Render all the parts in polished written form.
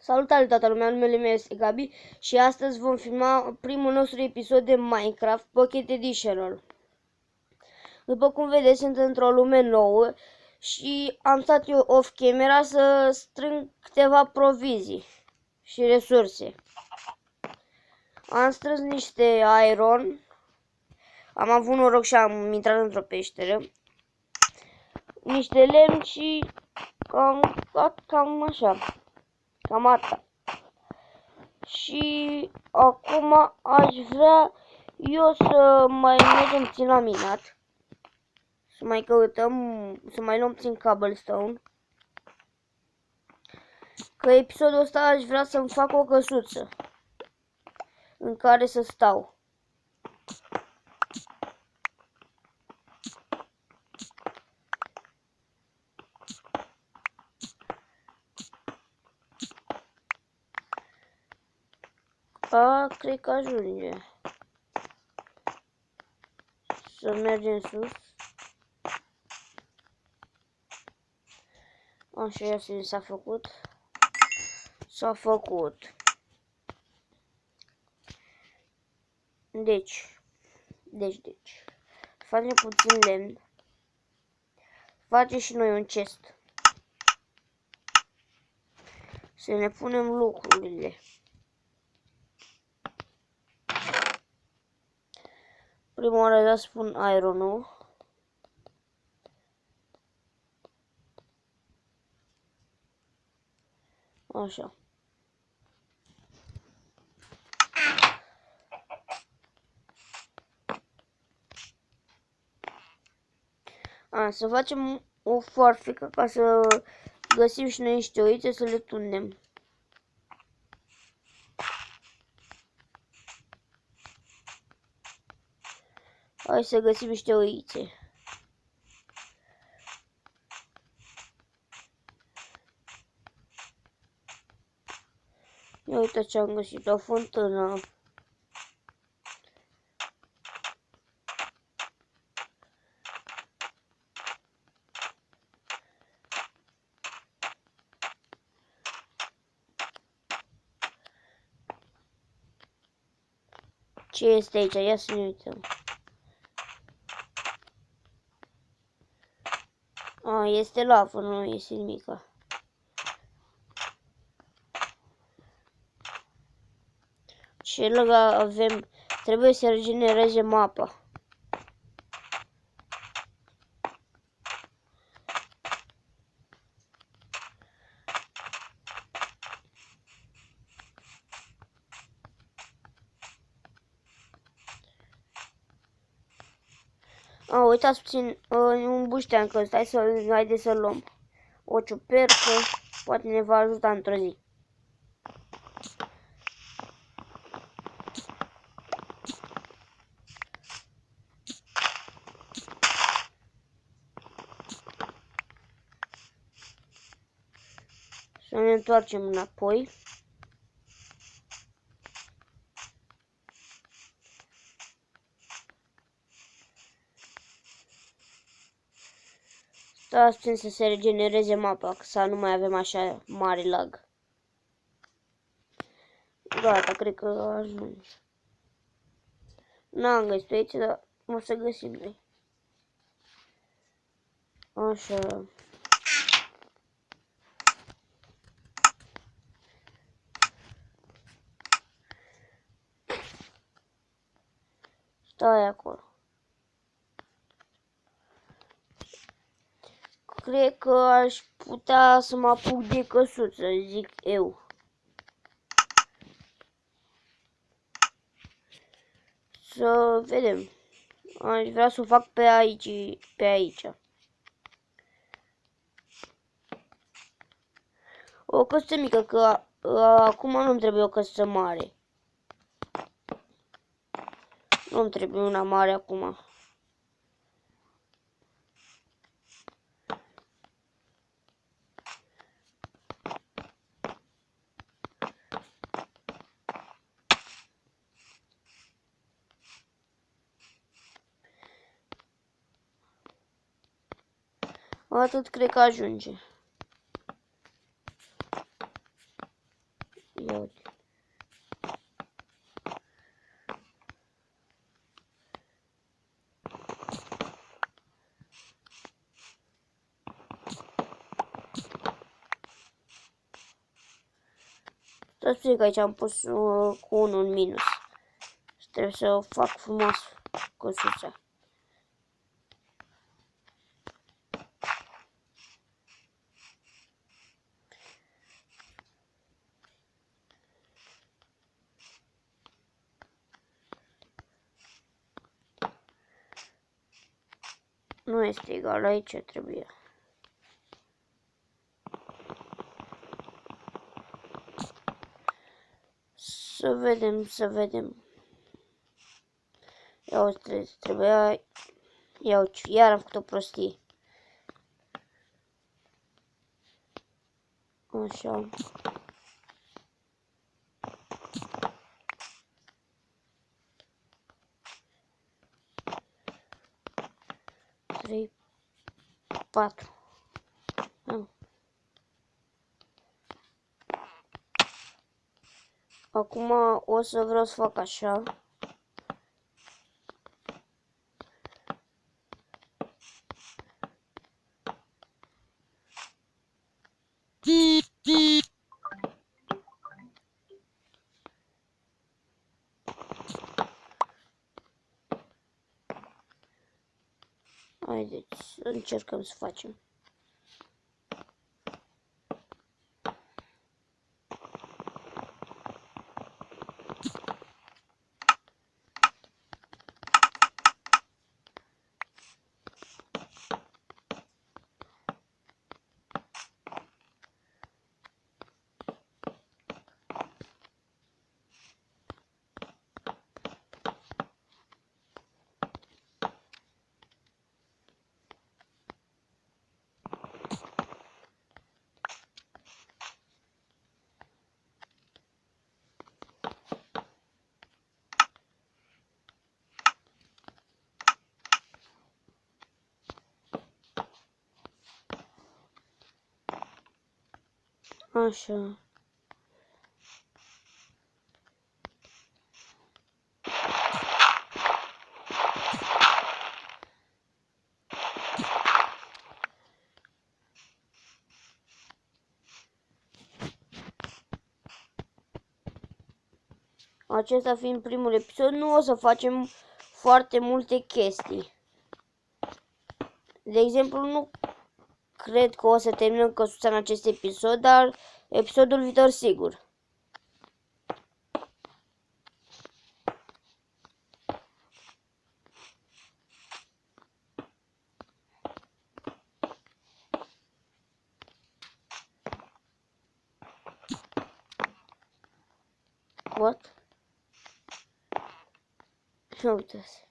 Salutare toată lumea, numele meu este Gabi și astăzi vom filma primul nostru episod de Minecraft Pocket Edition-ul. După cum vedeți, sunt într-o lume nouă și am stat eu off camera să strâng câteva provizii și resurse. Am strâns niște iron, am avut noroc și am intrat într-o peșteră, niște lemn și cam așa, cam atât. Și acum aș vrea eu să mai mergem puțin la minat, să mai căutăm, să mai luăm puțin cobblestone. Că episodul ăsta aș vrea să-mi fac o căsuță în care să stau. Cred că ajunge. Să mergem sus. Așa, ia să s-a făcut. S-a făcut. Deci. Facem puțin lemn. Facem și noi un chest. Să ne punem lucrurile. Prima oară da să pun iron-ul. Așa. Să facem o foarfecă ca să găsim și noi niște oițe să le tundem. Hai să găsim niște oițe. Ia uite ce am găsit, o fântână. Ce este aici? Ia să ne uităm. Este lavă, nu este nimica. Și lângă avem, trebuie să regenereze mapa. Uitați puțin, un buștean că stai să, haide să luăm. O ciupercă, poate ne va ajuta într-o zi. Să ne întoarcem înapoi. Stați puțin să se regenereze mapa, să nu mai avem așa mare lag. Gata, cred că ajunge. N-am găsit aici, dar o să găsim noi. Așa. Stai acolo. Cred că aș putea să mă apuc de căsuță, zic eu. Să vedem. Aș vrea să o fac pe aici. O căsuță mică, că acum nu-mi trebuie o căsuță mare. Nu-mi trebuie una mare acum. Atât cred că ajunge. Ia uite. Stați puțin că aici am pus cu unul în minus. Și trebuie să o fac frumos cu suța. Nu este egal, aici trebuie. Să vedem. Ia uite, trebuia... Ia uite, iar am făcut o prostie. Așa. Trei, 4. Acum o să vreau să fac așa. Haideți să încercăm să facem. Așa. Acesta fiind primul episod, nu o să facem foarte multe chestii. De exemplu, nu cred că o să terminăm căsuța în acest episod, dar episodul viitor sigur. What? Uite-se.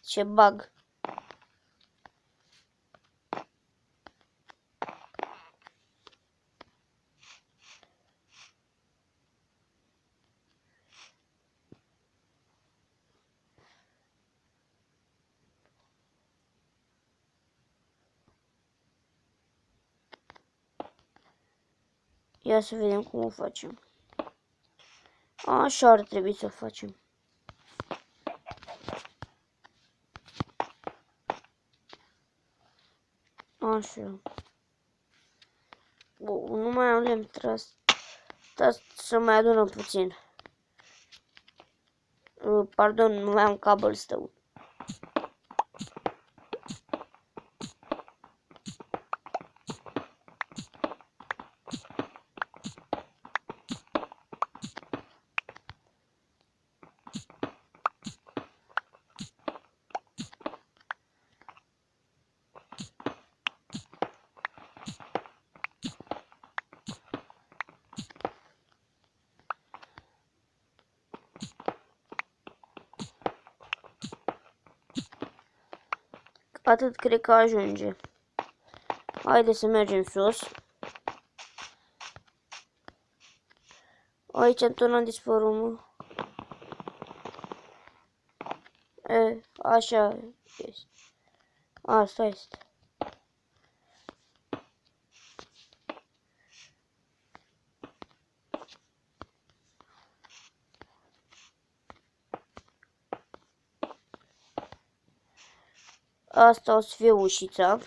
Ce bug. Ia să vedem cum o facem. Așa ar trebui să facem. Așa. Nu mai am lemn tras. Să mai adunăm puțin. Pardon, nu mai am cobblestone. Atât cred că ajunge. Haide să mergem sus. Aici întotdeauna a dispărut, mă. Așa este. Asta este. asta o să fie ușița.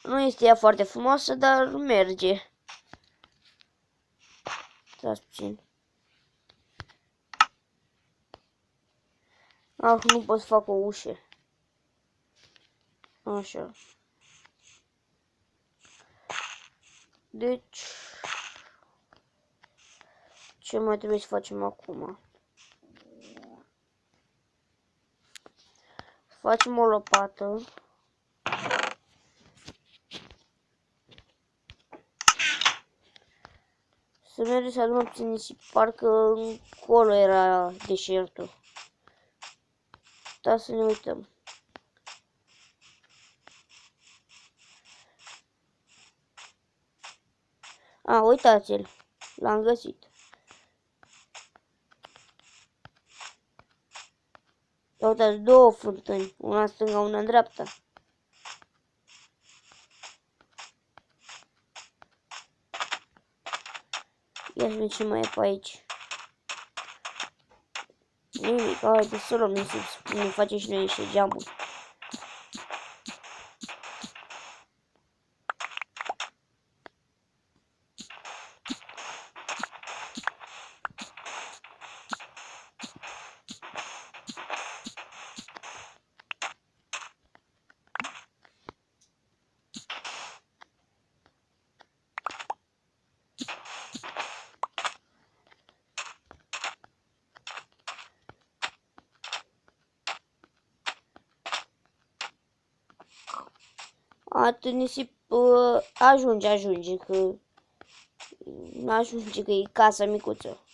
Nu este ea foarte frumoasă, dar merge. Stați puțin. Ah, nu pot să fac o ușă. Așa. Deci, ce mai trebuie să facem acum? Facem o lopată. Să mergem să adunăm puțin nisip, parcă încolo era deșertul. Da, să ne uităm. A, uitați-l. L-am găsit. Ia uitați, două fântâni, una în stânga, una în dreapta. Ia să vedem ce mai e pe aici. Nimic, haide să luăm nisip, ne facem și noi niște geamuri. Atât nisip ajunge, că ajunge că e casa micuță.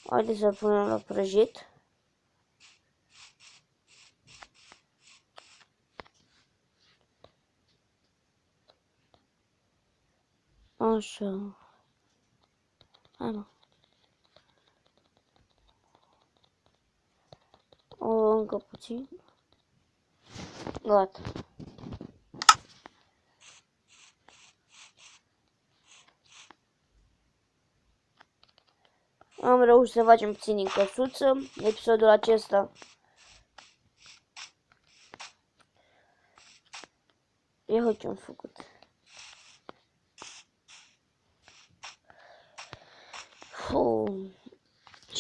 Haideți să-l punem la prăjit. Așa. Hai mă. Încă puțin. Gata. Am reușit să facem puțin din căsuță. Episodul acesta ia ce am făcut.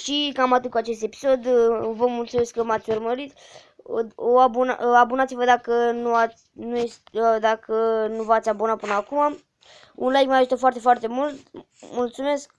Și cam atât cu acest episod. Vă mulțumesc că m-ați urmărit. Abonați-vă dacă nu v-ați abonat până acum. Un like mă ajută foarte, foarte mult. Mulțumesc.